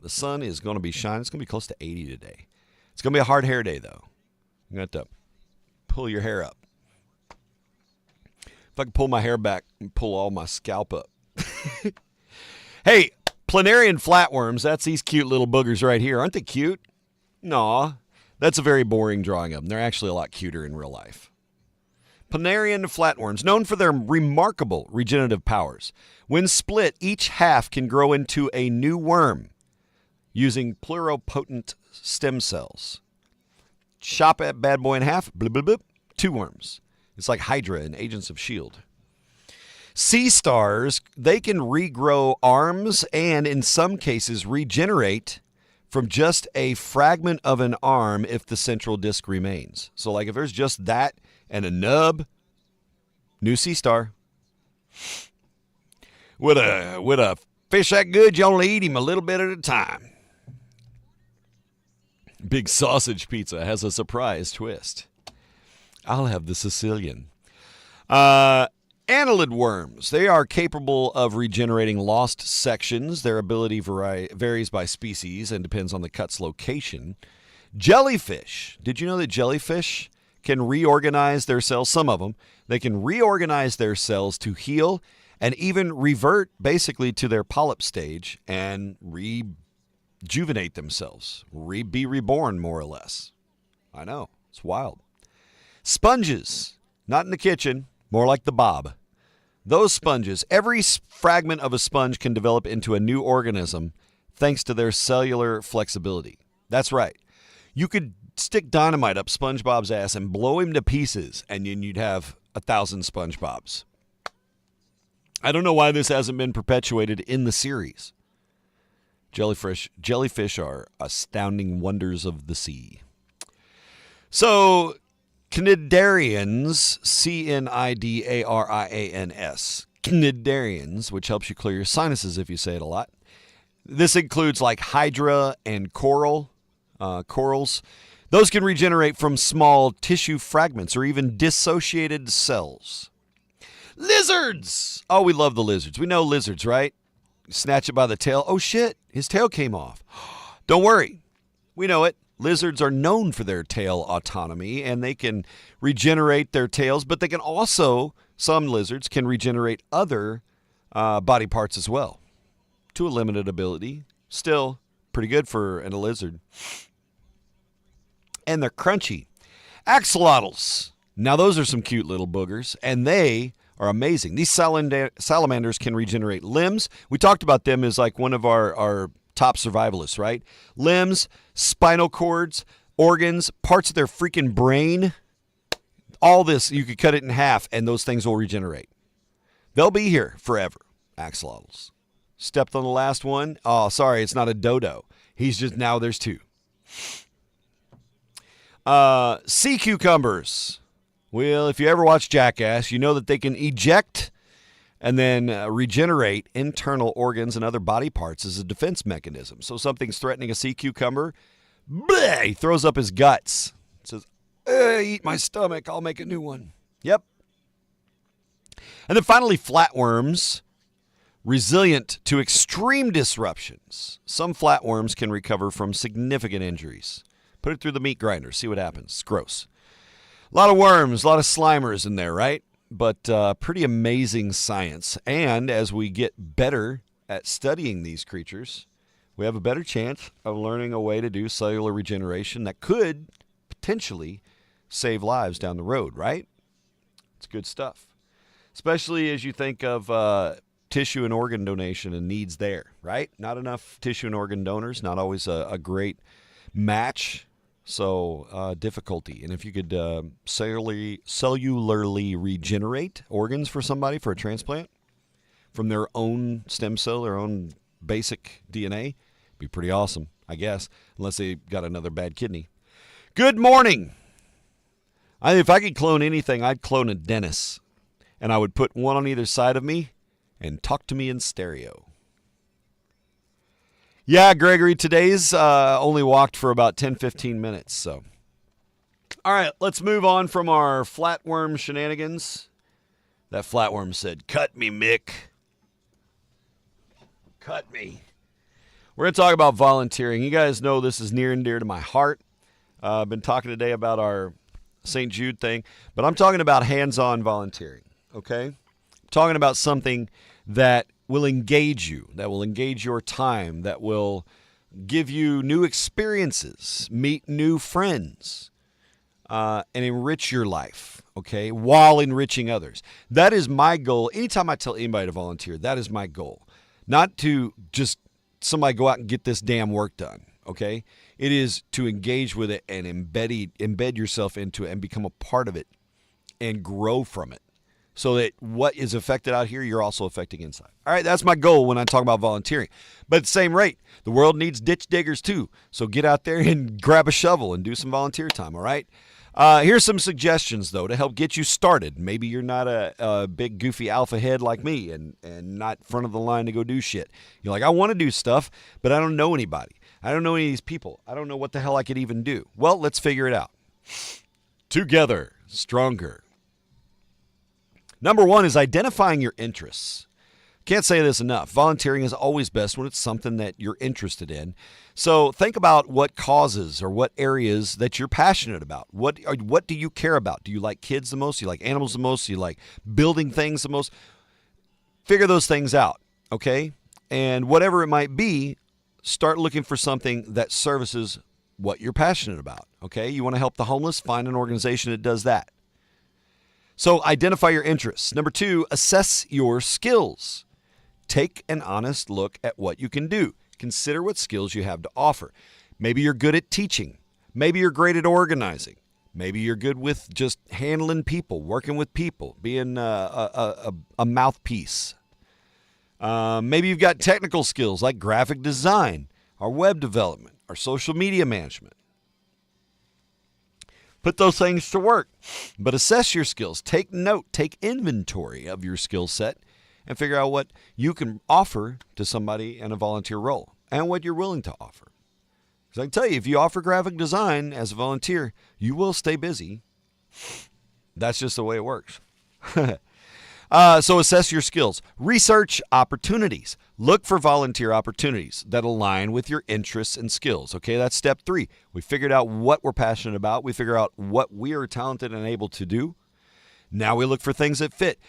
The sun is going to be shining. It's going to be close to 80 today. It's going to be a hard hair day, though. You're going to have to pull your hair up. If I can pull my hair back and pull all my scalp up. Hey, planarian flatworms, that's these cute little boogers right here. Aren't they cute? Naw. That's a very boring drawing of them. They're actually a lot cuter in real life. Planarian flatworms, known for their remarkable regenerative powers. When split, each half can grow into a new worm using pluripotent stem cells. Chop that bad boy in half, blip, blip, blip, 2 worms. It's like Hydra in Agents of S.H.I.E.L.D. Sea stars, they can regrow arms and, in some cases, regenerate from just a fragment of an arm if the central disc remains. So, like, if there's just that and a nub, new sea star. With a fish that good, you only eat him a little bit at a time. Big Sausage Pizza has a surprise twist. I'll have the Sicilian. Annelid worms. They are capable of regenerating lost sections. Their ability varies by species and depends on the cut's location. Jellyfish. Did you know that jellyfish can reorganize their cells? Some of them. They can reorganize their cells to heal and even revert basically to their polyp stage and rejuvenate themselves. Be reborn, more or less. I know. It's wild. Sponges. Not in the kitchen. More like the Bob. Those sponges, every fragment of a sponge can develop into a new organism thanks to their cellular flexibility. That's right. You could stick dynamite up SpongeBob's ass and blow him to pieces, and then you'd have 1,000 SpongeBobs. I don't know why this hasn't been perpetuated in the series. Jellyfish are astounding wonders of the sea. So, cnidarians, C-N-I-D-A-R-I-A-N-S, cnidarians, which helps you clear your sinuses if you say it a lot. This includes like hydra and corals. Those can regenerate from small tissue fragments or even dissociated cells. Lizards! Oh, we love the lizards. We know lizards, right? Snatch it by the tail. Oh, shit, his tail came off. Don't worry. We know it. Lizards are known for their tail autonomy, and they can regenerate their tails, but they can also, some lizards can regenerate other body parts as well. To a limited ability. Still pretty good for a lizard. And they're crunchy. Axolotls. Now, those are some cute little boogers, and they are amazing. These salamanders can regenerate limbs. We talked about them as like one of our top survivalists, right? Limbs, spinal cords, organs, parts of their freaking brain. All this, you could cut it in half, and those things will regenerate. They'll be here forever. Axolotls. Stepped on the last one. Oh, sorry, it's not a dodo. He's just, now there's two. Sea cucumbers. Well, if you ever watch Jackass, you know that they can eject and then regenerate internal organs and other body parts as a defense mechanism. So something's threatening a sea cucumber, bleh, he throws up his guts. Says, eat my stomach, I'll make a new one. Yep. And then finally, flatworms, resilient to extreme disruptions. Some flatworms can recover from significant injuries. Put it through the meat grinder, see what happens. It's gross. A lot of worms, a lot of slimers in there, right? But pretty amazing science. And as we get better at studying these creatures, we have a better chance of learning a way to do cellular regeneration that could potentially save lives down the road, right? It's good stuff. Especially as you think of tissue and organ donation and needs there, right? Not enough tissue and organ donors, not always a great match. So difficulty. And if you could cellularly regenerate organs for somebody for a transplant from their own stem cell, their own basic DNA, be pretty awesome, I guess, unless they got another bad kidney. Good morning. If I could clone anything, I'd clone a Dennis. And I would put one on either side of me and talk to me in stereo. Yeah, Gregory, today's only walked for about 10, 15 minutes. So, all right, let's move on from our flatworm shenanigans. That flatworm said, cut me, Mick. Cut me. We're going to talk about volunteering. You guys know this is near and dear to my heart. I've been talking today about our St. Jude thing, but I'm talking about hands-on volunteering, okay? I'm talking about something that will engage you, that will engage your time, that will give you new experiences, meet new friends, and enrich your life, okay, while enriching others. That is my goal. Anytime I tell anybody to volunteer, that is my goal. Not to just somebody go out and get this damn work done, okay? It is to engage with it and embed yourself into it and become a part of it and grow from it. So that what is affected out here, you're also affecting inside. All right, that's my goal when I talk about volunteering. But at the same rate, the world needs ditch diggers too. So get out there and grab a shovel and do some volunteer time, all right? Here's some suggestions, though, to help get you started. Maybe you're not a big, goofy alpha head like me and not front of the line to go do shit. You're like, I want to do stuff, but I don't know anybody. I don't know any of these people. I don't know what the hell I could even do. Well, let's figure it out. Together, stronger. Number one is identifying your interests. Can't say this enough. Volunteering is always best when it's something that you're interested in. So think about what causes or what areas that you're passionate about. What do you care about? Do you like kids the most? Do you like animals the most? Do you like building things the most? Figure those things out, okay? And whatever it might be, start looking for something that services what you're passionate about, okay? You want to help the homeless? Find an organization that does that. So identify your interests. Number two, assess your skills. Take an honest look at what you can do. Consider what skills you have to offer. Maybe you're good at teaching. Maybe you're great at organizing. Maybe you're good with just handling people, working with people, being a mouthpiece. Maybe you've got technical skills like graphic design, or web development, or social media management. Put those things to work, but assess your skills. Take note, take inventory of your skill set, and figure out what you can offer to somebody in a volunteer role and what you're willing to offer. Because I can tell you, if you offer graphic design as a volunteer, you will stay busy. That's just the way it works. So assess your skills. Research opportunities. Look for volunteer opportunities that align with your interests and skills. Okay, that's step 3. We figured out what we're passionate about. We figure out what we are talented and able to do. Now we look for things that fit.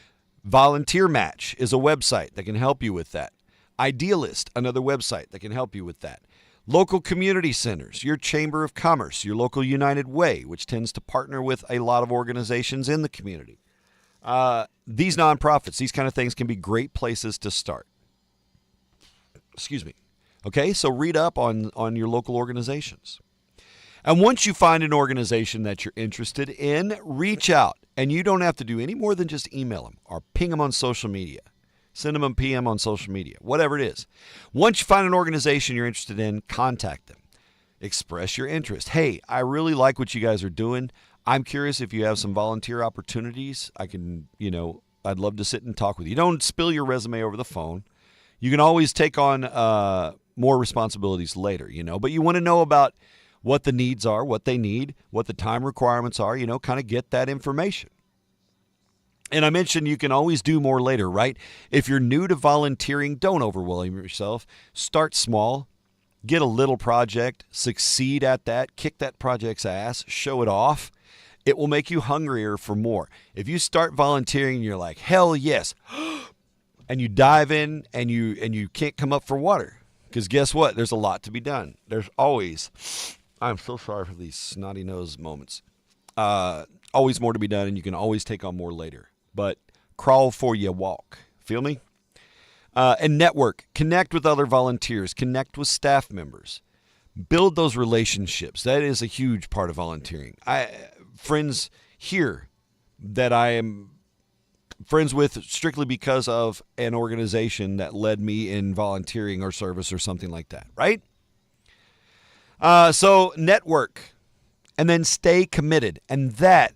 Volunteer Match is a website that can help you with that. Idealist, another website that can help you with that. Local community centers, your Chamber of Commerce, your local United Way, which tends to partner with a lot of organizations in the community. These nonprofits, these kind of things can be great places to start. Excuse me. Okay, so read up on your local organizations. And once you find an organization that you're interested in, reach out. And you don't have to do any more than just email them or ping them on social media. Send them a PM on social media, whatever it is. Once you find an organization you're interested in, contact them. Express your interest. Hey, I really like what you guys are doing. I'm curious if you have some volunteer opportunities. I can, I'd love to sit and talk with you. Don't spill your resume over the phone. You can always take on more responsibilities later, but you want to know about what the needs are, what they need, what the time requirements are, kind of get that information. And I mentioned you can always do more later, right? If you're new to volunteering, don't overwhelm yourself. Start small. Get a little project. Succeed at that. Kick that project's ass. Show it off. It will make you hungrier for more. If you start volunteering and you're like, hell yes, and you dive in and you can't come up for water, because guess what? There's a lot to be done. There's always, I'm so sorry for these snotty nose moments, always more to be done, and you can always take on more later. But crawl for you walk. Feel me? And network. Connect with other volunteers. Connect with staff members. Build those relationships. That is a huge part of volunteering. Friends here that I am friends with strictly because of an organization that led me in volunteering or service or something like that, right? So network. And then stay committed. And that,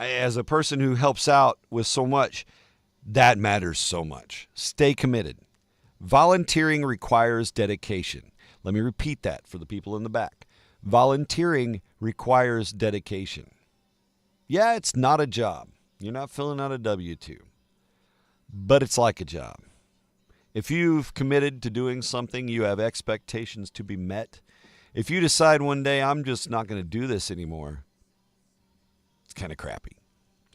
as a person who helps out with so much, that matters so much. Stay committed. Volunteering requires dedication. Let me repeat that for the people in the back. Volunteering requires dedication. Yeah, it's not a job. You're not filling out a W-2. But it's like a job. If you've committed to doing something, you have expectations to be met. If you decide one day, I'm just not going to do this anymore, it's kind of crappy.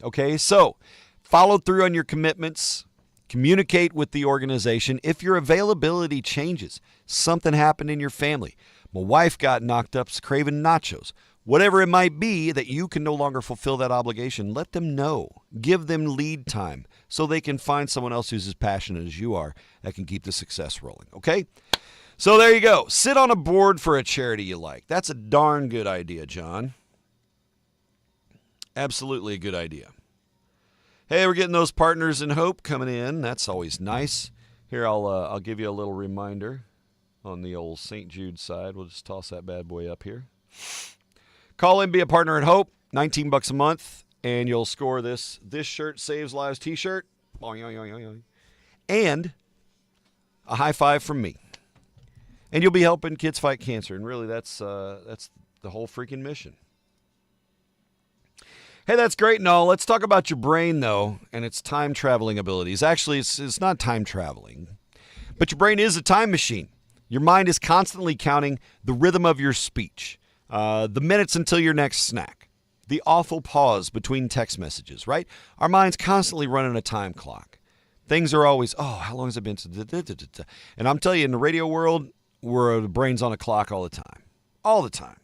Okay, so follow through on your commitments. Communicate with the organization. If your availability changes, something happened in your family, my wife got knocked up craving nachos, whatever it might be that you can no longer fulfill that obligation, let them know. Give them lead time so they can find someone else who's as passionate as you are that can keep the success rolling. Okay? So there you go. Sit on a board for a charity you like. That's a darn good idea, John. Absolutely a good idea. Hey, we're getting those partners in hope coming in. That's always nice. Here, I'll give you a little reminder on the old St. Jude side. We'll just toss that bad boy up here. Call in, be a partner at Hope. $19 a month, and you'll score this shirt saves lives T-shirt, and a high five from me. And you'll be helping kids fight cancer, and really, that's the whole freaking mission. Hey, that's great and all. Let's talk about your brain, though, and its time-traveling abilities. Actually, it's not time-traveling, but your brain is a time machine. Your mind is constantly counting the rhythm of your speech, the minutes until your next snack, the awful pause between text messages, right? Our mind's constantly running a time clock. Things are always, how long has it been? And I'm telling you, in the radio world, the brain's on a clock all the time. All the time.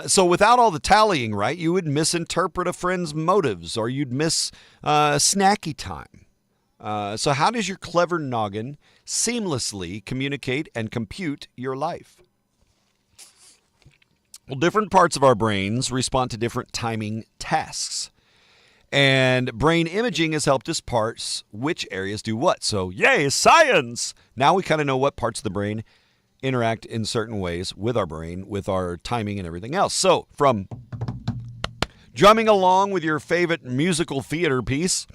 So without all the tallying, right, you would misinterpret a friend's motives, or you'd miss snacky time. So how does your clever noggin seamlessly communicate and compute your life? Well, different parts of our brains respond to different timing tasks. And brain imaging has helped us parse which areas do what. So, yay, science! Now we kind of know what parts of the brain interact in certain ways with our brain, with our timing and everything else. So, from drumming along with your favorite musical theater piece,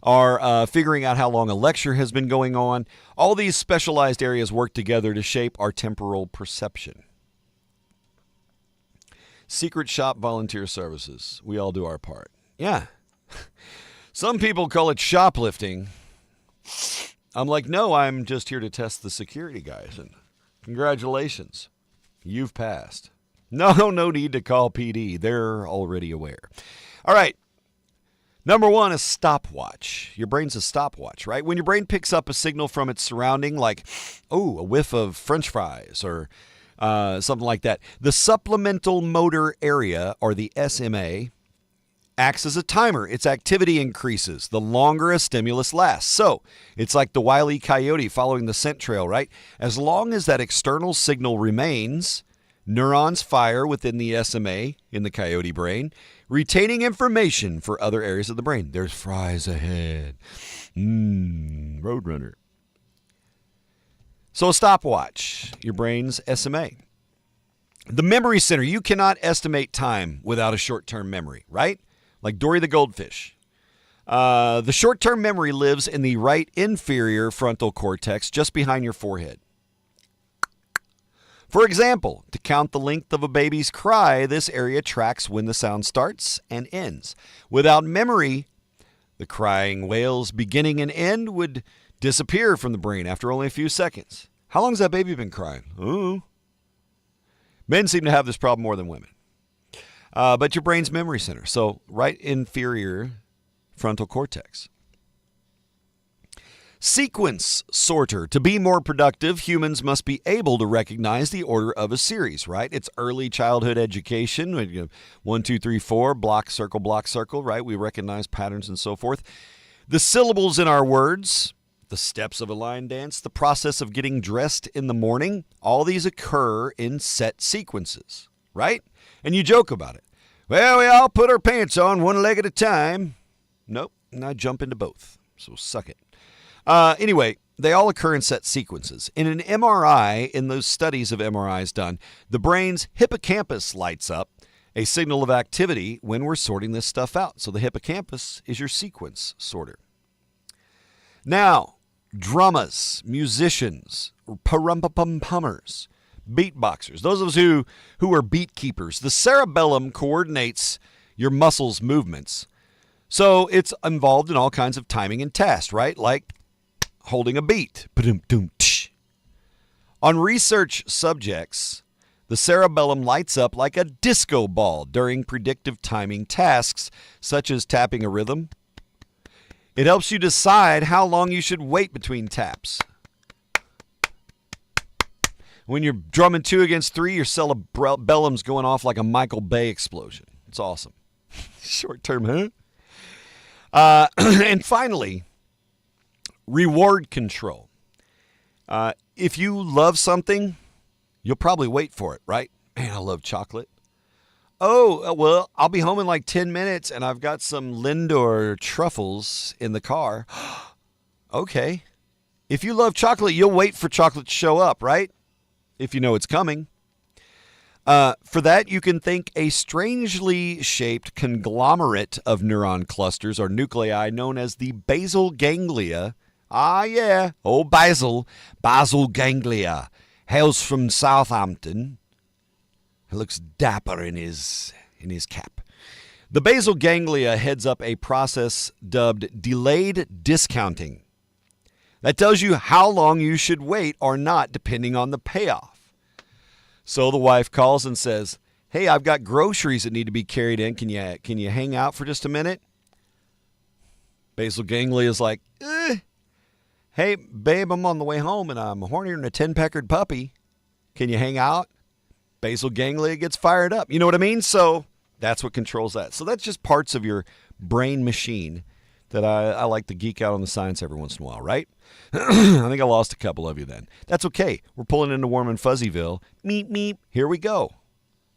or figuring out how long a lecture has been going on, all these specialized areas work together to shape our temporal perception. Secret shop volunteer services. We all do our part. Yeah. Some people call it shoplifting. I'm like, no, I'm just here to test the security guys. And congratulations, you've passed. No need to call PD. They're already aware. All right. Number one, a stopwatch. Your brain's a stopwatch, right? When your brain picks up a signal from its surrounding, like, a whiff of French fries or something like that, the supplemental motor area, or the SMA, acts as a timer. Its activity increases the longer a stimulus lasts. So it's like the Wile E. Coyote following the scent trail, right? As long as that external signal remains, Neurons fire within the SMA in the coyote brain, retaining information for other areas of the brain. There's fries ahead. Roadrunner. So a stopwatch, your brain's SMA. The memory center, you cannot estimate time without a short-term memory, right? Like Dory the goldfish. The short-term memory lives in the right inferior frontal cortex just behind your forehead. For example, to count the length of a baby's cry, this area tracks when the sound starts and ends. Without memory, the crying wail's beginning and end would disappear from the brain after only a few seconds. How long has that baby been crying? Ooh. Men seem to have this problem more than women. But your brain's memory center, so right inferior frontal cortex. Sequence sorter. To be more productive, humans must be able to recognize the order of a series, right? It's early childhood education. 1, 2, 3, 4, block, circle, right? We recognize patterns and so forth. The syllables in our words, the steps of a line dance, the process of getting dressed in the morning, all these occur in set sequences, right? And you joke about it. Well, we all put our pants on one leg at a time. Nope, and I jump into both, so suck it. Anyway, they all occur in set sequences. In an MRI, in those studies of MRIs done, the brain's hippocampus lights up, a signal of activity when we're sorting this stuff out. So the hippocampus is your sequence sorter. Now, drummers, musicians, parumpapumpers, beatboxers, those of us who are beat keepers, the cerebellum coordinates your muscles' movements. So it's involved in all kinds of timing and tasks, right? Like holding a beat. On research subjects, the cerebellum lights up like a disco ball during predictive timing tasks, such as tapping a rhythm. It helps you decide how long you should wait between taps. When you're drumming 2 against 3, your cerebellum's going off like a Michael Bay explosion. It's awesome. Short term, huh? And finally, reward control. If you love something, you'll probably wait for it, right? Man, I love chocolate. Oh, well, I'll be home in like 10 minutes and I've got some Lindor truffles in the car. Okay. If you love chocolate, you'll wait for chocolate to show up, right? If you know it's coming. For that, you can think a strangely shaped conglomerate of neuron clusters or nuclei known as the basal ganglia. Ah, yeah, old basal ganglia. Hails from Southampton. He looks dapper in his cap. The basal ganglia heads up a process dubbed delayed discounting. That tells you how long you should wait or not, depending on the payoff. So the wife calls and says, "Hey, I've got groceries that need to be carried in. Can you hang out for just a minute?" Basal ganglia is like, "Hey, babe, I'm on the way home and I'm hornier than a 10-peckered puppy. Can you hang out?" Basal ganglia gets fired up. You know what I mean? So that's what controls that. So that's just parts of your brain machine that I like to geek out on the science every once in a while, right? I think I lost a couple of you then. That's okay. We're pulling into Warm and Fuzzyville. Meep, meep. Here we go.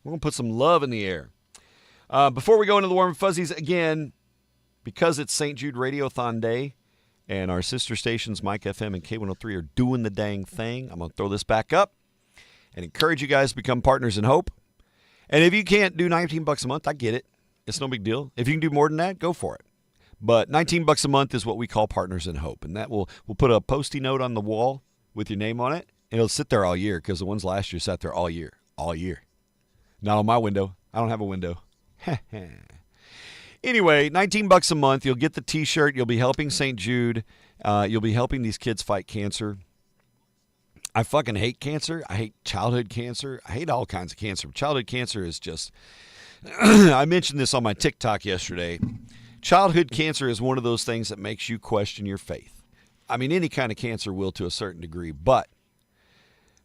We're going to put some love in the air. Before we go into the Warm and Fuzzies, again, because it's St. Jude Radiothon Day and our sister stations, Mike FM and K103, are doing the dang thing, I'm going to throw this back up and encourage you guys to become partners in hope. And if you can't do $19 a month, I get it. It's no big deal. If you can do more than that, go for it. But $19 a month is what we call Partners in Hope. And that we'll put a Post-it note on the wall with your name on it. And it'll sit there all year because the ones last year sat there all year. All year. Not on my window. I don't have a window. Anyway, $19 a month. You'll get the T-shirt. You'll be helping St. Jude. You'll be helping these kids fight cancer. I fucking hate cancer. I hate childhood cancer. I hate all kinds of cancer. Childhood cancer is just... I mentioned this on my TikTok yesterday. Childhood cancer is one of those things that makes you question your faith. I mean, any kind of cancer will to a certain degree, but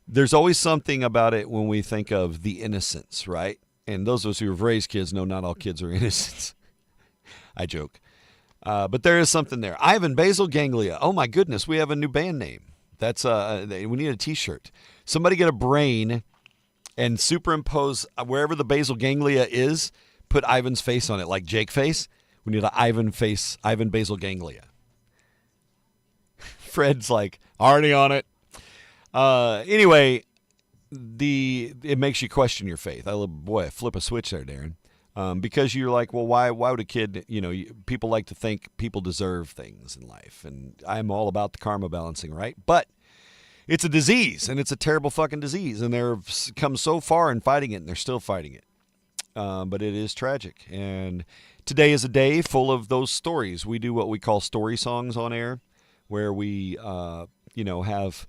there's always something about it when we think of the innocence, right? And those of us who have raised kids know not all kids are innocents. I joke. But there is something there. Ivan Basal Ganglia. Oh, my goodness. We have a new band name. That's we need a T-shirt. Somebody get a brain and superimpose wherever the basal ganglia is, put Ivan's face on it, like Jake face. We need an Ivan face, Ivan basal ganglia. Fred's like, already on it. Anyway, it makes you question your faith. I flip a switch there, Darren. Because you're like, well, why would a kid, people like to think people deserve things in life. And I'm all about the karma balancing, right? But it's a disease, and it's a terrible fucking disease. And they've come so far in fighting it, and they're still fighting it. But it is tragic. And today is a day full of those stories. We do what we call story songs on air, where we, have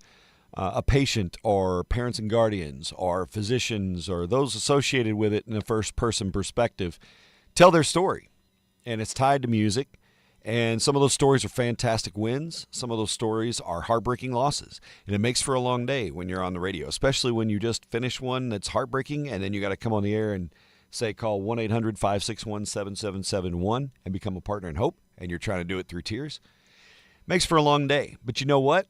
a patient or parents and guardians or physicians or those associated with it in a first-person perspective tell their story. And it's tied to music. And some of those stories are fantastic wins. Some of those stories are heartbreaking losses. And it makes for a long day when you're on the radio, especially when you just finish one that's heartbreaking and then you got to come on the air and say, call 1-800-561-7771 and become a partner in hope. And you're trying to do it through tears. Makes for a long day. But you know what?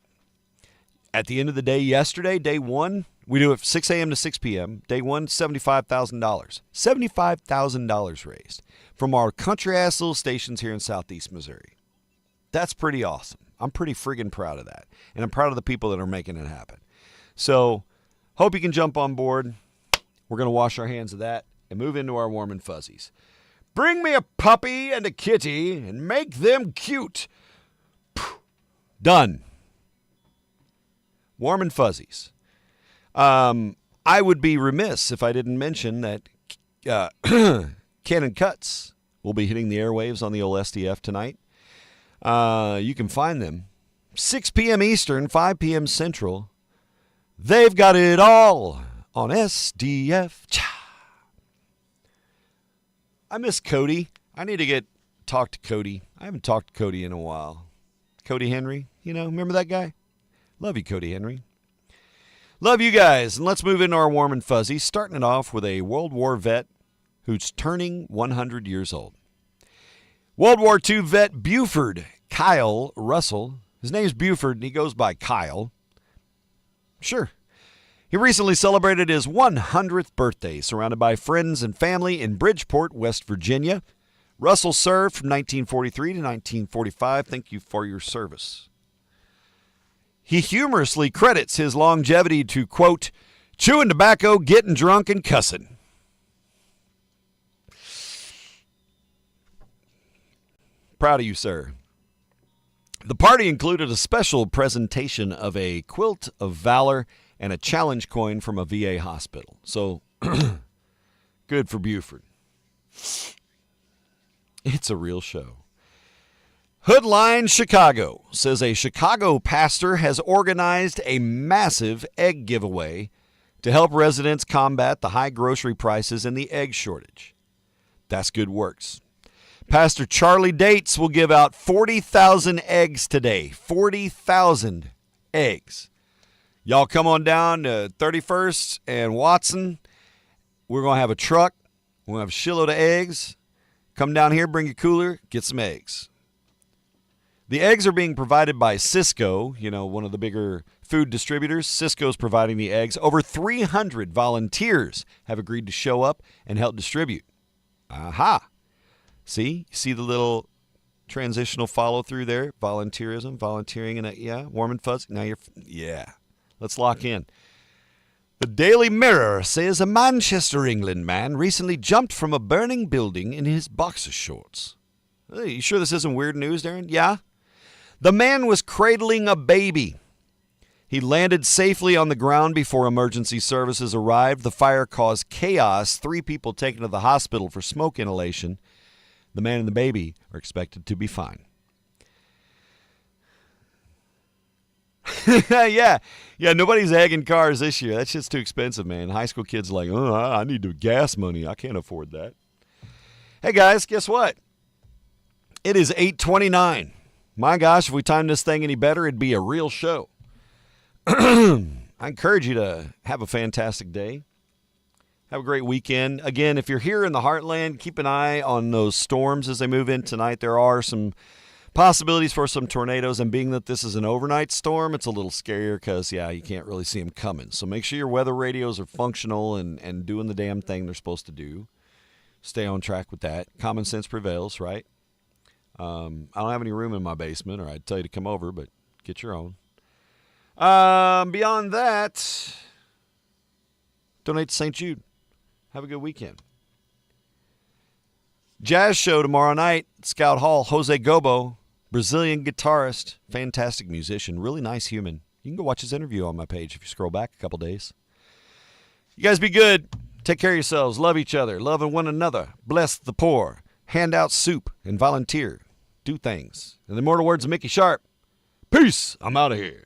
At the end of the day, yesterday, day one, we do it 6 a.m. to 6 p.m. Day one, $75,000. $75,000 raised from our country-ass little stations here in southeast Missouri. That's pretty awesome. I'm pretty friggin' proud of that. And I'm proud of the people that are making it happen. So, hope you can jump on board. We're going to wash our hands of that and move into our warm and fuzzies. Bring me a puppy and a kitty and make them cute. Done. Warm and fuzzies. I would be remiss if I didn't mention that Cannon Cuts will be hitting the airwaves on the old SDF tonight. You can find them 6 p.m. Eastern, 5 p.m. Central. They've got it all on SDF. I miss Cody. I need to talk to Cody. I haven't talked to Cody in a while. Cody Henry, remember that guy? Love you, Cody Henry. Love you guys. And let's move into our warm and fuzzy, starting it off with a World War vet who's turning 100 years old. World War II vet Buford Kyle Russell. His name's Buford, and he goes by Kyle. Sure. He recently celebrated his 100th birthday, surrounded by friends and family in Bridgeport, West Virginia. Russell served from 1943 to 1945. Thank you for your service. He humorously credits his longevity to, quote, chewing tobacco, getting drunk, and cussing. Proud of you, sir. The party included a special presentation of a quilt of valor and a challenge coin from a VA hospital. So, good for Buford. It's a real show. Hoodline Chicago says a Chicago pastor has organized a massive egg giveaway to help residents combat the high grocery prices and the egg shortage. That's good works. Pastor Charlie Dates will give out 40,000 eggs today. 40,000 eggs. Y'all come on down to 31st and Watson. We're going to have a truck. We're going to have a shitload of eggs. Come down here, bring your cooler, get some eggs. The eggs are being provided by Cisco, one of the bigger food distributors. Cisco's providing the eggs. Over 300 volunteers have agreed to show up and help distribute. Aha. See the little transitional follow through there? Volunteerism, volunteering, and warm and fuzzy. Now let's lock in. The Daily Mirror says a Manchester, England man recently jumped from a burning building in his boxer shorts. Hey, you sure this isn't weird news, Darren? Yeah. The man was cradling a baby. He landed safely on the ground before emergency services arrived. The fire caused chaos. 3 people taken to the hospital for smoke inhalation. The man and the baby are expected to be fine. Yeah, nobody's egging cars this year. That shit's too expensive, man. High school kids are like, I need the gas money. I can't afford that. Hey, guys, guess what? It is 8:29. My gosh, if we timed this thing any better, it'd be a real show. I encourage you to have a fantastic day. Have a great weekend. Again, if you're here in the heartland, keep an eye on those storms as they move in tonight. There are some Possibilities for some tornadoes, and being that this is an overnight storm, it's a little scarier because, you can't really see them coming. So make sure your weather radios are functional and doing the damn thing they're supposed to do. Stay on track with that. Common sense prevails, right? I don't have any room in my basement, or I'd tell you to come over, but get your own. Beyond that, donate to St. Jude. Have a good weekend. Jazz show tomorrow night, Scout Hall. Jose Gobo, Brazilian guitarist, fantastic musician, really nice human. You can go watch his interview on my page if you scroll back a couple days. You guys be good. Take care of yourselves. Love each other. Love one another. Bless the poor. Hand out soup and volunteer. Do things. In the immortal words of Mickey Sharp, peace. I'm out of here.